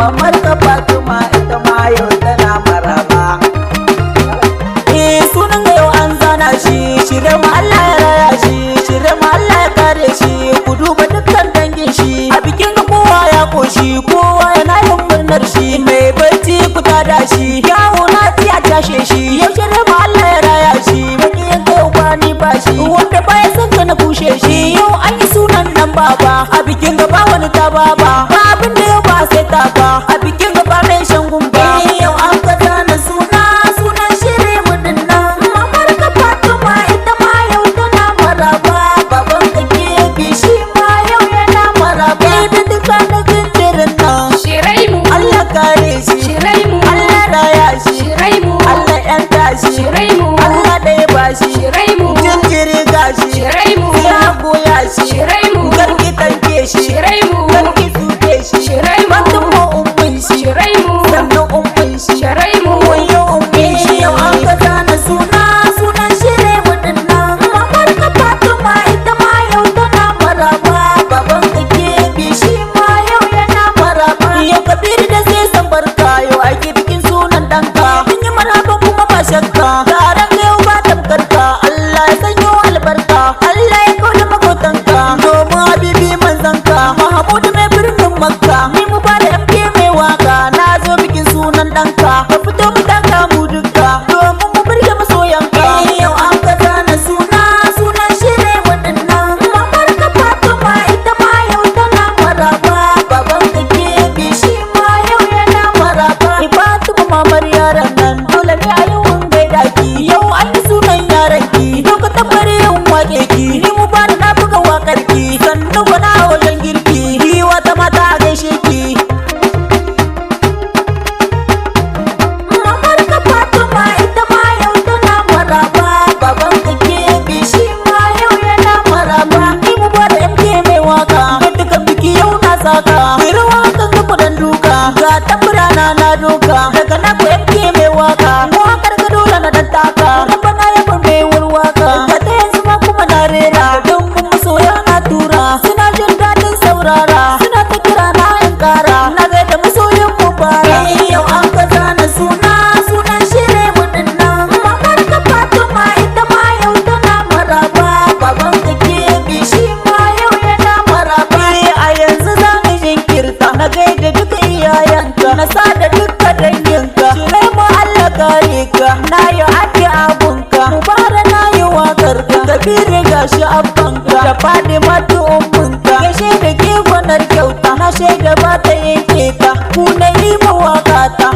mamar ka Fatima ita ma yau tana maraba. Sunan ga yau an zana shi, shirye mu Allah ya raya shi, shirye mu Allah ya kare shi, ku duba dukkan dangin shi. A bikin ga kowa ya koshi, kowa yana yin murnar shi, mai barci ku tada shi, yawo na a tashe shi. Yau shirye mu Allah ya raya shi, makiyin ka yau kwani ba shi, wanda baya son ka na kushe shi. Yau an yi sunan nan baba, a bikin ga ba wani ta baba, ba abin da yau ba sai ta ba, a bikin ga ba mai shan gumba. Yau an ka zana suna, sunan shirye mu dinnan, mamar ka Fatima ita ma yau tana maraba, baban ka Kebi shi ma yau yana maraba. Da duka na jinjirin nan, Shiraimu, Allah kare shi, Shiraimu, Allah raya shi, Shiraimu, Allah yanta shi, Shiraimu, Allah ɗaya ba shi, Shiraimu, jinjiri gashi, Shiraimu, ya goya shi, Shiraimu, garki tanke shi, Shiraimu, garki suke shi, Shiraimu, batun mu ummin shi, Shiraimu, sannan ummin shi, Shiraimu, wayo ummin shi. Yau an ka zana suna, sunan shire mu dinnan, mamar ka Fatima ita ma yau tana maraba, baban ka Kebi shi ma yau yana maraba. Yau Kabir da sai san barka, yau ake bikin sunan ɗanka, mun yi maraba kuma ba shakka, taron ga yau ba tamkarka, Allah ya sanyo albarka, Allah ya kaula makotanka, domin habibi manzanka, Mahamudu mai birnin Makka, ni mu ba da MK mai waka, na zo bikin sunan ɗanka, ka fito mu taka mu duka, domin mu birge masoyanka. Yau an ka zana suna, sunan shire mu dinnan, mamar ka Fatima ita ma yau tana maraba, baban ka Kebi shi ma yau yana maraba. Ni Fatima mamar yaran nan, dole ne a yi wun gaida ki, yau an yi sunan yaran ki, yau ka tabbare yin wake ki, ni mu ba da na buga wakar ki, sannu gwana a wajen girki, ni wata mata a gaishe ki. Mamar ka Fatima ita ma yau tana maraba, baban ka Kebi shi ma yau yana maraba. Ni mu ba da MK mai waka, ga dukan biki yau na saka, mai rawa kan ga kudan duka, ga tambura na doka, daga na ku MK mai waka, wakar ga dole na dan taka, rabana ya bar mai waka, ga ta yanzu ma kuma na rera, don mun masoya na tura, suna jin daɗin saurara, suna ta kira na in kara, na ga da masoyin mu bara. Yau an ka zana suna, sunan shire mu dinnan, mamar ka Fatima ita ma yau tana maraba, baban ka Kebi shi ma yau yana maraba. A yanzu za ni jinkirta, na gaida duka iyayenka, na sada duka danginka, shire mu Allah kare ka, na yi ake abunka, mubara na yi wakar ka, Kabiru gashi abbanka, da Fadima ta umminka, gaishe da ke gwanar kyauta, na shaida ba ta yanke ka, ku na yi mawakata.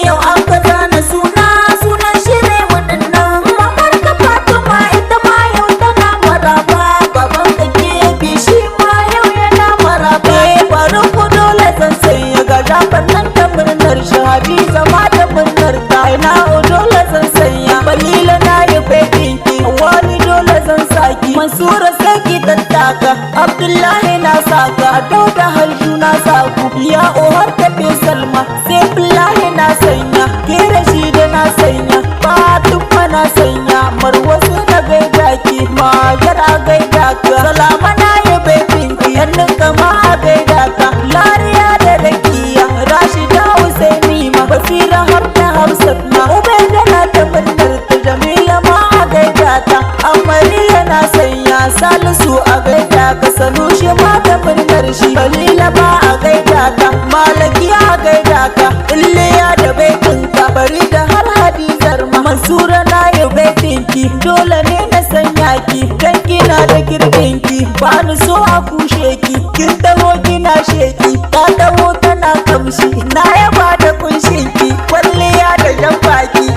Yau an ka zana suna, sunan shire mu dinnan, mamar ka Fatima ita ma yau tana maraba, baban ka Kebi shi ma yau yana maraba. Farin ku dole zan sanya, ga Jafar nan ta murnar shi, Hadiza ma ta murnar ta, ina dole zan sanya, Balila na yi bakin ki, wani dole zan saki, Mansura saki tattaka, Abdullahi na saka, Dauda Halju na saku, ya ohar tafe Salma, sai Billahi na sanya, Kera shi da na sanya, Fatima na sanya, Marwasu na gaida ki, Magar a gaida ka, Salama na yi bakin ki, yannin kama a gaida ka, Lariya da Rakiya, Rashida Husaini ma, Basira har da Hafsat ma, Ubaida na ta murnar ta, Jamila ma a gaida ta, Amariya na sanya, Salisu a gaida ka, Sanushi ma ta murnar shi, Balila ba a gaida ta, Malaki a gaida ka, Iliya da baitinka, bari da har Hadizar ma, Mansura na yi baitinki, dole ne na sanya ki, dan kina da girbinki, ba ni so a kushe ki, kin taho kina sheki, ta taho tana kamshi, na yaba da kunshinki, kwalliya da jan baki.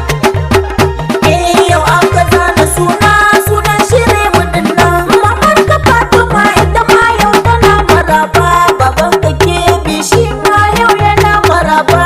Yau an ka zana suna, sunan shire mu dinnan, mamar ka Fatima ita ma yau tana maraba, baban ka Kebi shi ma yau yana maraba.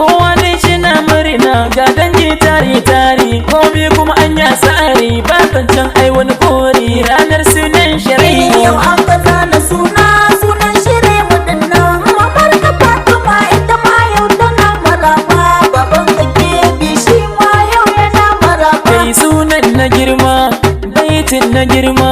kowa dai shi na murna ga dangi tari komai kuma an ya tsari ba zancen ai wani kori ranar sunan shari'a yau an ka zana sunan shire waɗannan mamar ka Fatima ita ma yau tana maraba baban ka Kebi shi ma yau yana maraba kai sunan na girma baitin na girma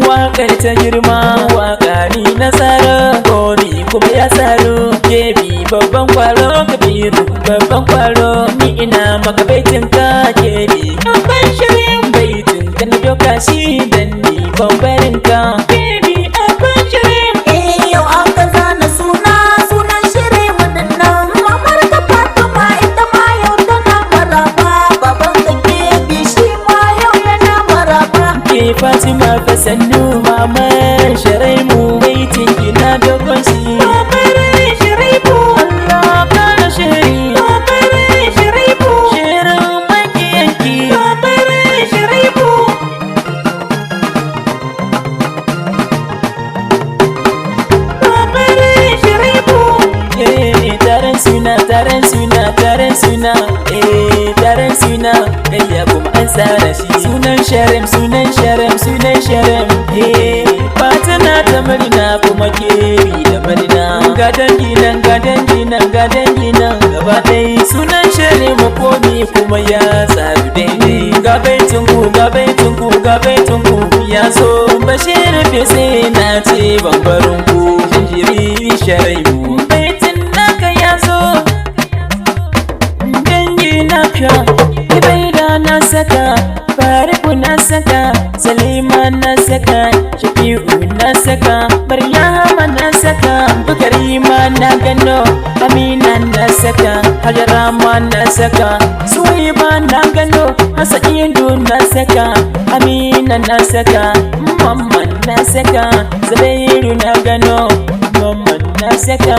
waƙar ta girma waƙa ni na tsara kori kuma ya tsaro Kebi babban kwaro Kabiru babban kwaro ni ina maka baitin ka Kebi babban shirin baitin ka na doka shi dan ni bambarin ka Kebi babban shirin yau an ka zana sunan shire waɗannan mamar ka Fatima ita ma yau tana maraba baban ka Kebi shi ma yau yana maraba ke Fatima fa sannu mamar shirai mu baitin ki na dogon shi taron suna ɗaya kuma an tsara shi sunan sharem fatina ta murna kuma Kebi da murna ga dangi nan gaba ɗaya sunan sharem makomi kuma ya tsaru daidai ga baitin ku ya so bashir fese na ce bambarin ku jinjiri sharemu baitin naka ya zo Ibaida na saka, Fariku na saka, Salima na saka, Shafi'u na saka, Maryama na saka, Bukarima na gano, Amina na saka, Hajarama na saka, Suwaiba na gano, Hasaidu na saka, Amina na saka, Mamman na saka, Zubairu na gano, Mamman na saka,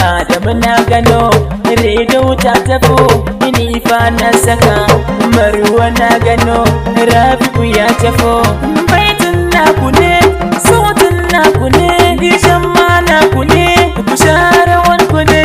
Adamu na gano, Redo ta tafo, Inifa na saka, Marwa na gano, Rafi'u ya tafo. Baitin naku ne, sautin naku ne, gishan ma naku ne, ku share wanku ne,